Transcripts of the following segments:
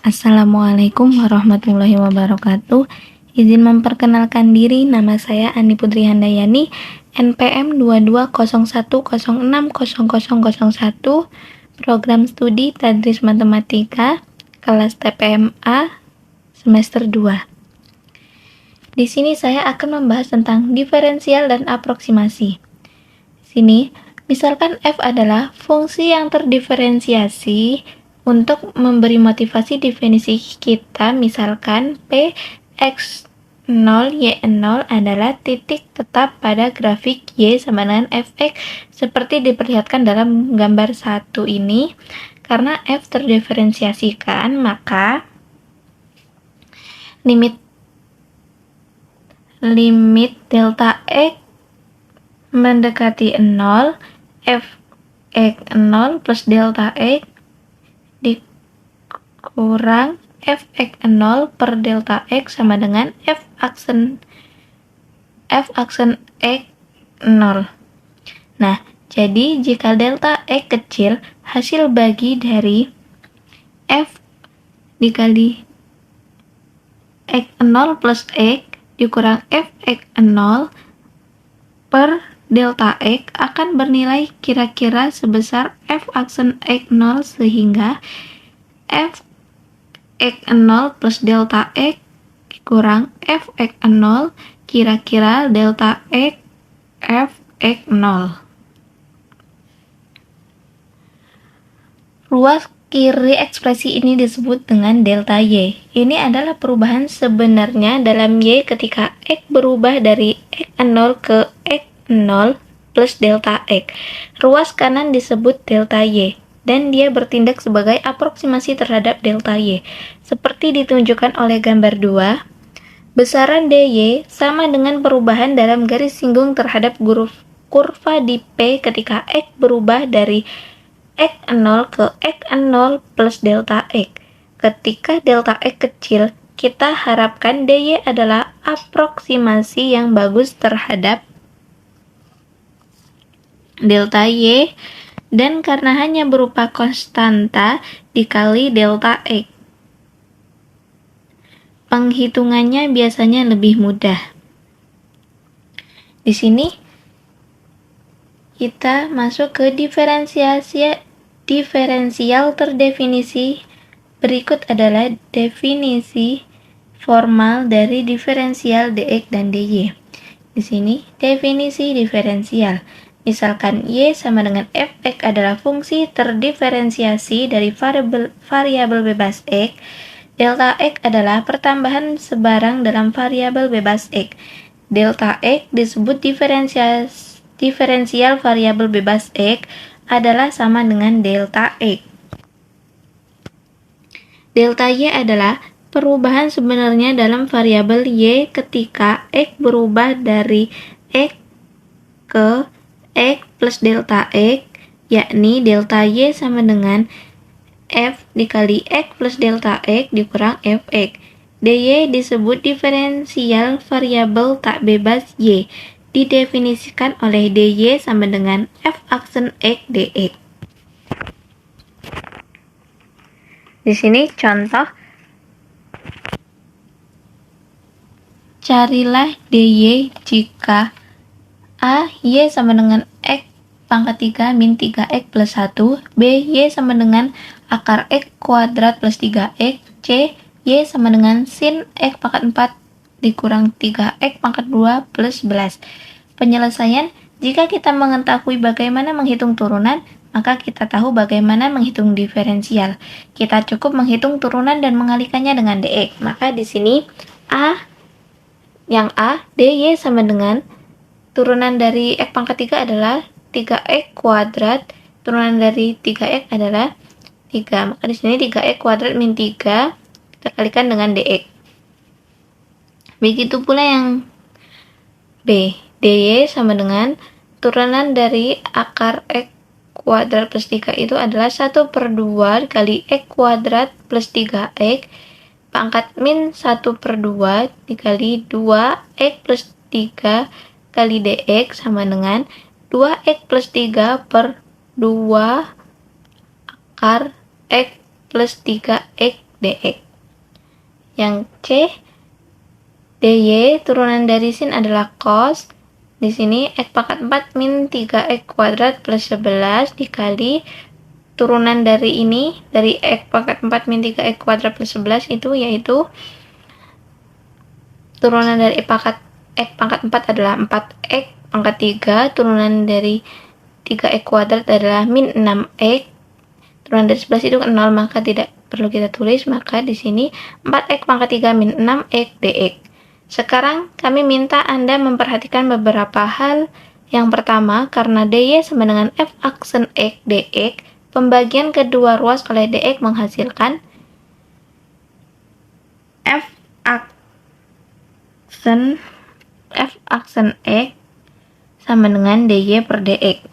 Assalamualaikum warahmatullahi wabarakatuh. Izin memperkenalkan diri, nama saya Ani Putri Handayani, NPM 2201060001, Program Studi Tadris Matematika, kelas TPMA, semester 2. Di sini saya akan membahas tentang diferensial dan aproksimasi. Sini, misalkan f adalah fungsi yang terdiferensiasi. Untuk memberi motivasi definisi kita, misalkan p x0 y0 adalah titik tetap pada grafik y sama dengan fx seperti diperlihatkan dalam gambar 1 ini. Karena f terdiferensiasikan, maka limit delta x mendekati 0, fx0 plus delta x dikurang fx0 per delta x sama dengan f aksen x 0. Nah, jadi jika delta x kecil, hasil bagi dari f dikali x0 plus x dikurang fx0 per delta x akan bernilai kira-kira sebesar f aksen x0, sehingga f x0 plus delta x kurang fx0 kira-kira delta x fx0. Ruas kiri ekspresi ini disebut dengan delta y. Ini adalah perubahan sebenarnya dalam y ketika x berubah dari x0 ke x0 plus delta x. Ruas kanan disebut delta y, dan dia bertindak sebagai aproksimasi terhadap delta y. Seperti ditunjukkan oleh gambar 2, besaran dy sama dengan perubahan dalam garis singgung terhadap kurva di P ketika x berubah dari x0 ke x0 plus delta x. Ketika delta x kecil, kita harapkan dy adalah aproksimasi yang bagus terhadap delta y, dan karena hanya berupa konstanta dikali delta x, penghitungannya biasanya lebih mudah. Di sini kita masuk ke diferensial terdefinisi. Berikut adalah definisi formal dari diferensial dx dan dy. Di sini definisi diferensial. Misalkan y sama dengan fx adalah fungsi terdiferensiasi dari variabel bebas x. Delta x adalah pertambahan sebarang dalam variabel bebas x. Delta x disebut diferensial variabel bebas x adalah sama dengan delta x. Delta y adalah perubahan sebenarnya dalam variabel y ketika x berubah dari x ke x plus delta x, yakni delta y sama dengan f dikali x plus delta x dikurang fx. dy disebut diferensial variabel tak bebas y, didefinisikan oleh dy sama dengan f aksen x dx. Di sini contoh, carilah dy jika a y sama dengan x pangkat 3 min 3x plus 1, b y sama dengan akar x kuadrat plus 3x, c y sama dengan sin x pangkat 4 dikurang 3x pangkat 2 plus 11. Penyelesaian, jika kita mengetahui bagaimana menghitung turunan, maka kita tahu bagaimana menghitung diferensial. Kita cukup menghitung turunan dan mengalikannya dengan dx. Maka di sini dy sama dengan turunan dari x pangkat 3 adalah 3x kuadrat, turunan dari 3x adalah 3. Maka di sini 3x kuadrat min 3 kita kalikan dengan dx. Begitu pula yang b, dy sama dengan turunan dari akar x kuadrat plus 3 itu adalah 1/2 kali x kuadrat plus 3x pangkat min 1/2 dikali 2x plus 3 kali dx sama dengan 2x plus 3 per 2 akar x plus 3x dx. Yang C, dy turunan dari sin adalah cos. Di sini x pangkat 4 min 3x kuadrat plus 11 dikali turunan dari ini, dari x pangkat 4 min 3x kuadrat plus 11 itu yaitu turunan dari x pangkat 4 adalah 4x pangkat 3, turunan dari 3x kuadrat adalah min 6x, turunan dari 11 itu 0, maka tidak perlu kita tulis, maka di sini 4x pangkat 3 min 6x dx. Sekarang kami minta Anda memperhatikan beberapa hal. Yang pertama, karena dy sama dengan f aksen x dx, pembagian kedua ruas oleh dx menghasilkan f aksen x sama dengan dy per dx.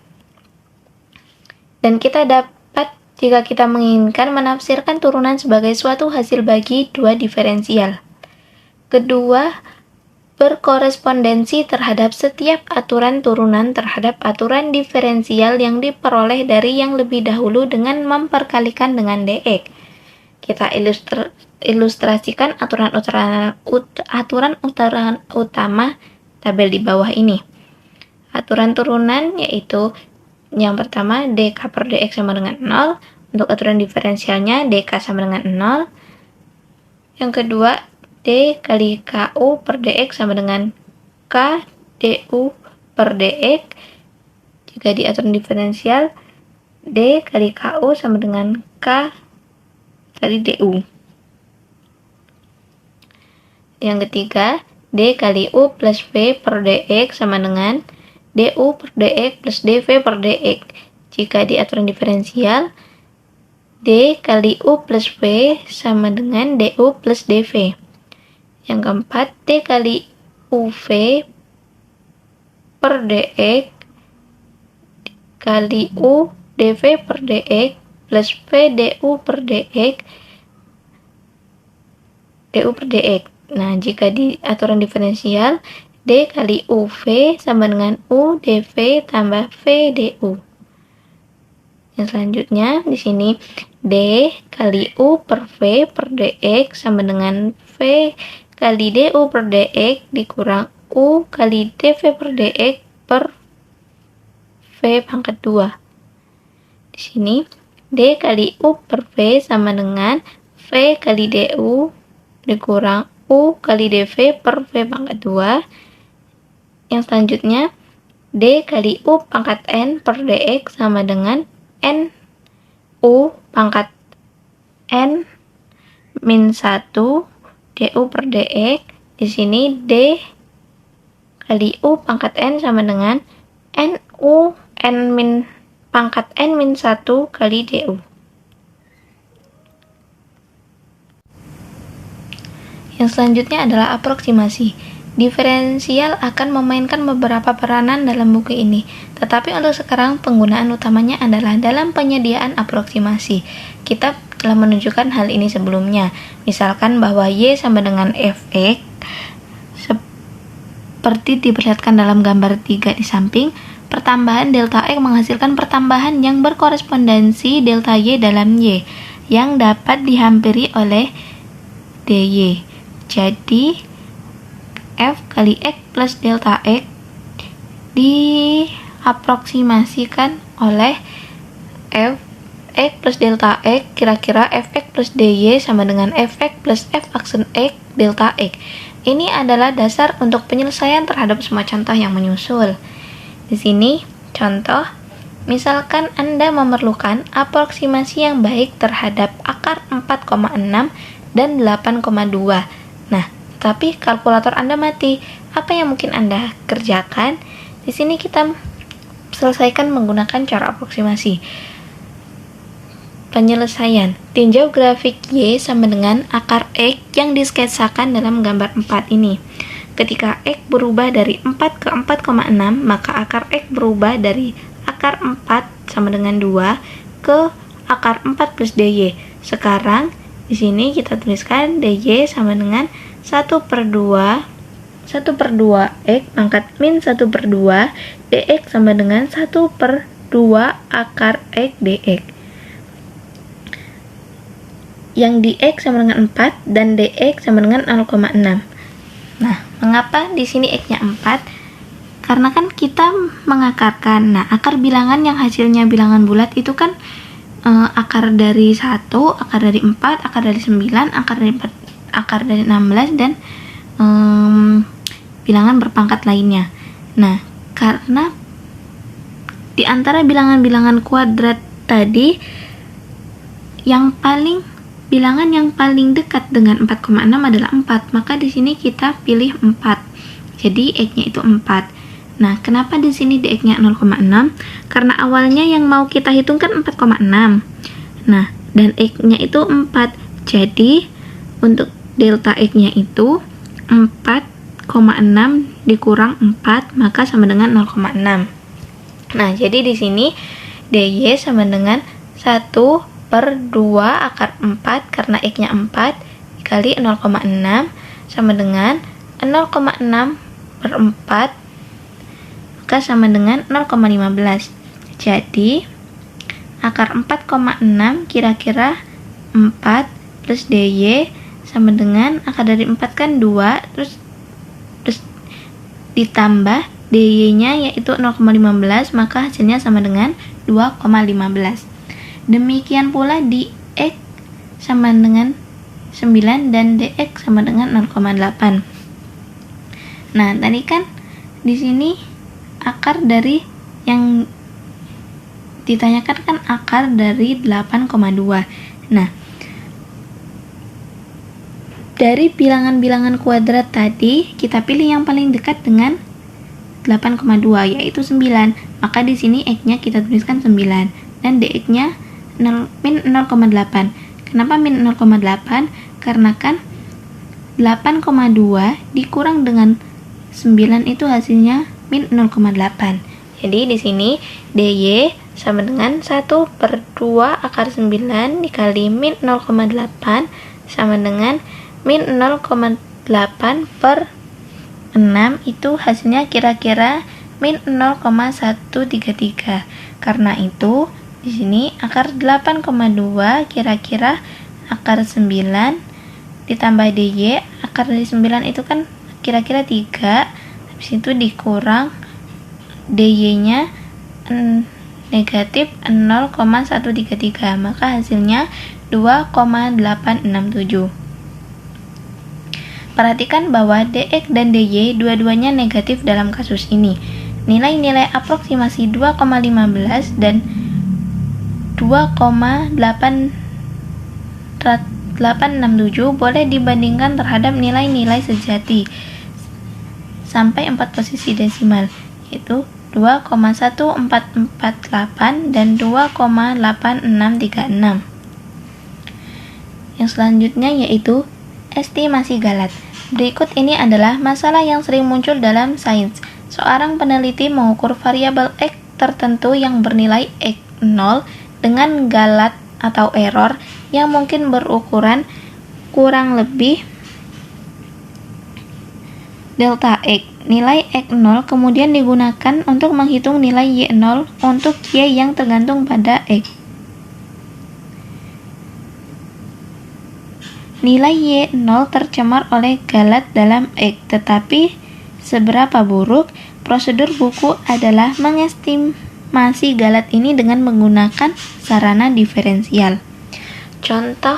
Dan kita dapat jika kita menginginkan menafsirkan turunan sebagai suatu hasil bagi dua diferensial. Kedua, berkorespondensi terhadap setiap aturan turunan terhadap aturan diferensial yang diperoleh dari yang lebih dahulu dengan memperkalikan dengan dx. Kita ilustrasikan aturan utama tabel di bawah ini. Aturan turunan yaitu yang pertama dk per dx sama dengan 0. Untuk aturan diferensialnya dk sama dengan 0. Yang kedua, d kali ku per dx sama dengan k du per dx. Jika di aturan diferensial, d kali ku sama dengan k kali du. Yang ketiga, d kali u plus v per dx sama dengan du per dx plus dv per dx. Jika di aturan diferensial, d kali u plus v sama dengan du plus dv. Yang keempat, d kali uv per dx kali u dv per dx plus v du per dx Nah, jika di aturan diferensial, d kali uv sama dengan u dv tambah v du. Yang selanjutnya di sini d kali u per v per dx sama dengan v kali du per dx dikurang u kali dv per dx per v pangkat 2. Di sini d kali u per v sama dengan v kali du dikurang u kali dv per v pangkat 2. Yang selanjutnya d kali u pangkat n per dx sama dengan n u pangkat n min 1 du per dx. Di sini d kali u pangkat n sama dengan n u n min pangkat n min 1 kali du. Yang selanjutnya adalah aproksimasi. Diferensial akan memainkan beberapa peranan dalam buku ini, tetapi untuk sekarang penggunaan utamanya adalah dalam penyediaan aproksimasi. Kita telah menunjukkan hal ini sebelumnya, misalkan bahwa y sama dengan fx seperti diperlihatkan dalam gambar 3 di samping. Pertambahan delta x menghasilkan pertambahan yang berkorespondensi delta y dalam y yang dapat dihampiri oleh dy. Jadi f kali x plus delta x diaproksimasikan oleh f x plus delta x, kira-kira fx plus dy sama dengan fx plus f aksen x delta x. Ini adalah dasar untuk penyelesaian terhadap semua contoh yang menyusul. Di sini contoh, misalkan Anda memerlukan aproksimasi yang baik terhadap akar 4,6 dan 8,2. Nah, tapi kalkulator Anda mati. Apa yang mungkin Anda kerjakan? Di sini kita selesaikan menggunakan cara aproksimasi. Penyelesaian. Tinjau grafik Y sama dengan akar X yang disketsakan dalam gambar 4 ini. Ketika X berubah dari 4 ke 4,6, maka akar X berubah dari akar 4 sama dengan 2 ke akar 4 plus dy. Sekarang di sini kita tuliskan dy sama dengan 1/2 x pangkat min 1/2 dx sama dengan 1/2 akar x dx. yang di X sama dengan 4 dan DX sama dengan 0,6. Nah, mengapa di sini X-nya 4? Karena kan kita mengakarkan. Nah, akar bilangan yang hasilnya bilangan bulat itu kan akar dari 1, akar dari 4, akar dari 9, akar dari 16 dan bilangan berpangkat lainnya. Nah, karena di antara bilangan-bilangan kuadrat tadi bilangan yang paling dekat dengan 4,6 adalah 4, maka di sini kita pilih 4. Jadi X-nya itu 4. Nah, kenapa di sini DX-nya 0,6? Karena awalnya yang mau kita hitung kan 4,6. Nah, dan X-nya itu 4. Jadi, untuk delta X-nya itu 4,6 dikurang 4, maka sama dengan 0,6. Nah, jadi di sini DY sama dengan 1/2 akar 4 karena X-nya 4 dikali 0,6 sama dengan 0,6/4 maka sama dengan 0,15. Jadi akar 4,6 kira-kira 4 plus DY sama dengan akar dari 4 kan 2 terus ditambah DY-nya yaitu 0,15 maka hasilnya sama dengan 2,15. Demikian pula di X sama dengan 9 dan DX sama dengan 0,8. Nah, tadi kan di sini akar dari yang ditanyakan kan akar dari 8,2. Nah, dari bilangan-bilangan kuadrat tadi kita pilih yang paling dekat dengan 8,2 yaitu 9. Maka di sini X-nya kita tuliskan 9 dan DX-nya min 0,8. Kenapa min 0,8? Karena kan 8,2 dikurang dengan 9 itu hasilnya min 0,8. Jadi di sini DY sama dengan 1/2 akar 9 dikali min 0,8 sama dengan min 0,8/6 itu hasilnya kira-kira min 0,133. Karena itu di sini akar 8,2 kira-kira akar 9 ditambah DY, akar dari 9 itu kan kira-kira 3, habis itu dikurang DY-nya negatif 0,133, maka hasilnya 2,867. Perhatikan bahwa DX dan DY dua-duanya negatif dalam kasus ini. Nilai-nilai aproksimasi 2,15 dan 2,867 boleh dibandingkan terhadap nilai-nilai sejati sampai 4 posisi desimal, yaitu 2,1448 dan 2,8636. Yang selanjutnya yaitu estimasi galat. Berikut ini adalah masalah yang sering muncul dalam sains. Seorang peneliti mengukur variabel X tertentu yang bernilai X0 dengan galat atau error yang mungkin berukuran kurang lebih delta X. Nilai X0 kemudian digunakan untuk menghitung nilai Y0 untuk Y yang tergantung pada X. Nilai Y0 tercemar oleh galat dalam X, tetapi seberapa buruk? Prosedur buku adalah mengestimasi galat ini dengan menggunakan sarana diferensial. Contoh,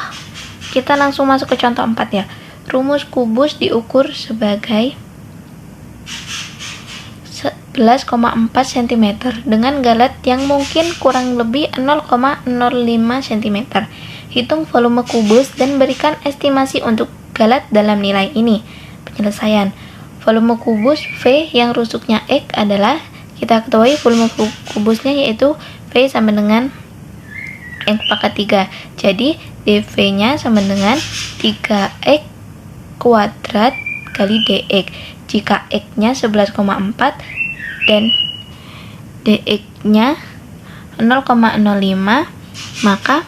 kita langsung masuk ke contoh 4 ya. Rumus kubus diukur sebagai 11,4 cm dengan galat yang mungkin kurang lebih 0,05 cm. Hitung volume kubus dan berikan estimasi untuk galat dalam nilai ini. Penyelesaian. Volume kubus V yang rusuknya X adalah, kita ketahui volume kubusnya yaitu V sama dengan X pangkat 3. Jadi dV-nya sama dengan 3X kuadrat kali dx. Jika X-nya 11,4 dan dx-nya 0,05, maka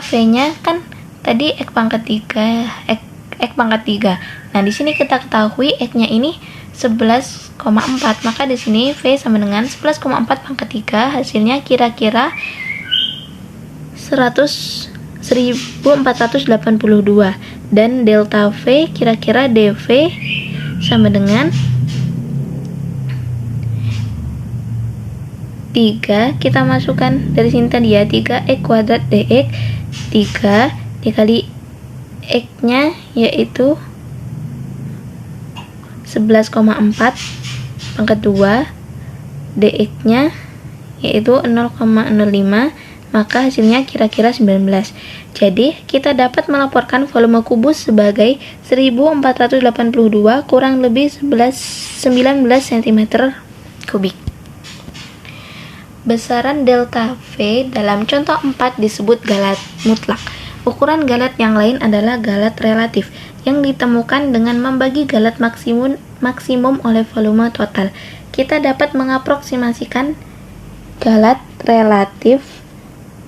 V-nya kan tadi X pangkat 3, X pangkat 3. Nah, di sini kita ketahui X-nya ini 11,4, maka di sini V sama dengan 11,4 pangkat 3, hasilnya kira-kira 1482 dan delta V kira-kira dV sama dengan 3, kita masukkan dari sini tadi ya, 3x kuadrat dx, 3 dikali x nya yaitu 11,4 pangkat 2, dx nya yaitu 0,05, maka hasilnya kira-kira 19. Jadi kita dapat melaporkan volume kubus sebagai 1482 kurang lebih 19 cm kubik. Besaran delta V dalam contoh 4 disebut galat mutlak. Ukuran galat yang lain adalah galat relatif yang ditemukan dengan membagi galat maksimum oleh volume total. Kita dapat mengaproksimasikan galat relatif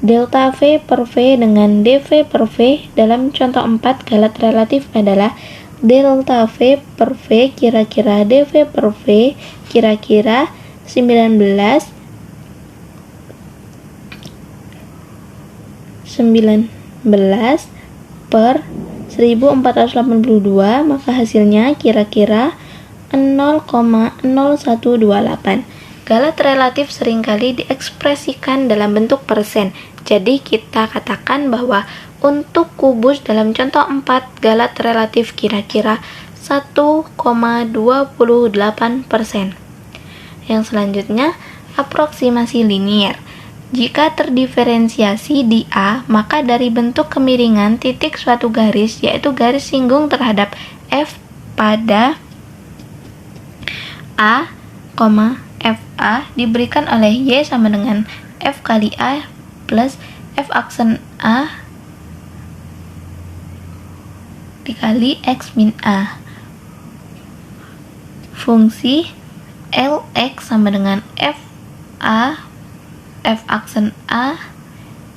delta V per V dengan dV per V. Dalam contoh 4, galat relatif adalah delta V per V kira-kira dV per V kira-kira 19 per 1482, maka hasilnya kira-kira 0,0128. Galat relatif seringkali diekspresikan dalam bentuk persen. Jadi kita katakan bahwa untuk kubus dalam contoh 4, galat relatif kira-kira 1,28%. Yang selanjutnya, aproksimasi linier. Jika terdiferensiasi di A, maka dari bentuk kemiringan titik suatu garis, yaitu garis singgung terhadap F pada A, FA diberikan oleh Y sama dengan F kali A plus F aksen A dikali X min A. Fungsi Lx sama dengan F aksen A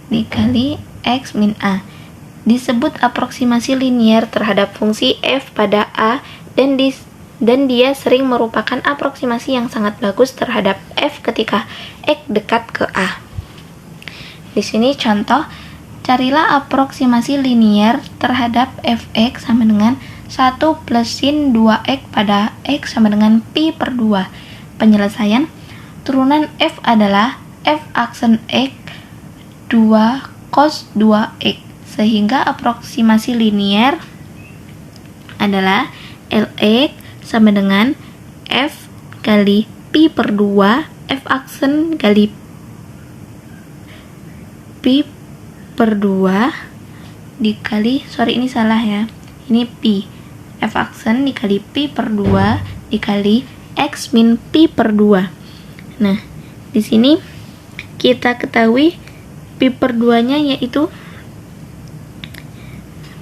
dikali X min A disebut aproksimasi linier terhadap fungsi F pada A, dan dia sering merupakan aproksimasi yang sangat bagus terhadap F ketika X dekat ke A. Di sini contoh, carilah aproksimasi linier terhadap Fx sama dengan 1 plus sin 2x pada X sama dengan pi per 2. Penyelesaian, turunan F adalah F aksen X 2 cos 2x, sehingga aproksimasi linier adalah Lx sama dengan F kali pi per 2 F aksen kali pi per 2 dikali, ini salah ya, ini pi, F aksen dikali pi per 2 dikali X min pi per 2. Nah, di sini kita ketahui pi per 2 nya yaitu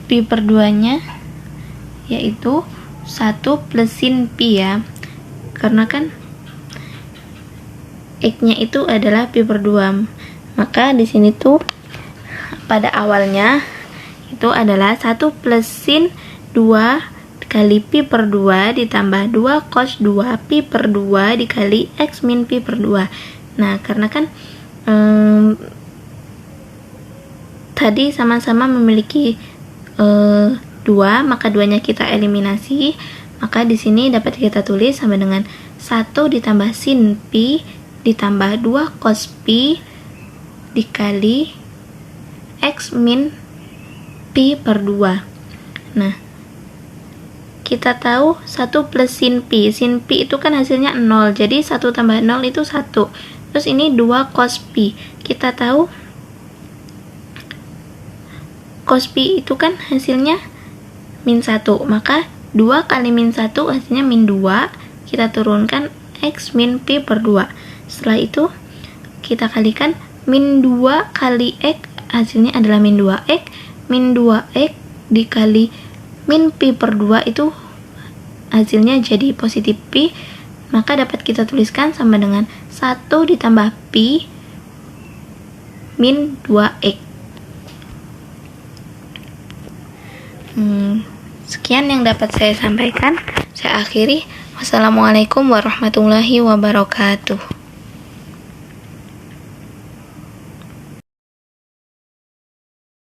pi per 2 nya yaitu 1 plus sin pi ya, karena kan X nya itu adalah pi per 2, maka di sini tuh pada awalnya itu adalah 1 plus sin 2 kali pi per 2 ditambah 2 cos 2 pi per 2 dikali X min pi per 2. Nah, karena kan tadi sama-sama memiliki 2, maka 2-nya kita eliminasi, maka di sini dapat kita tulis sama dengan 1 ditambah sin pi ditambah 2 cos pi dikali X min pi per 2. Nah, kita tahu 1 plus sin pi itu kan hasilnya 0, jadi 1 tambah 0 itu 1. Terus ini 2 cos pi, kita tahu cos pi itu kan hasilnya min 1, maka 2 kali min 1 hasilnya min 2, kita turunkan X min pi per 2. Setelah itu kita kalikan min 2 kali X, hasilnya adalah min 2X, min 2X dikali min pi per 2 itu hasilnya jadi positif pi, maka dapat kita tuliskan sama dengan 1 ditambah pi min 2X. Sekian yang dapat saya sampaikan. Saya akhiri. Wassalamualaikum warahmatullahi wabarakatuh.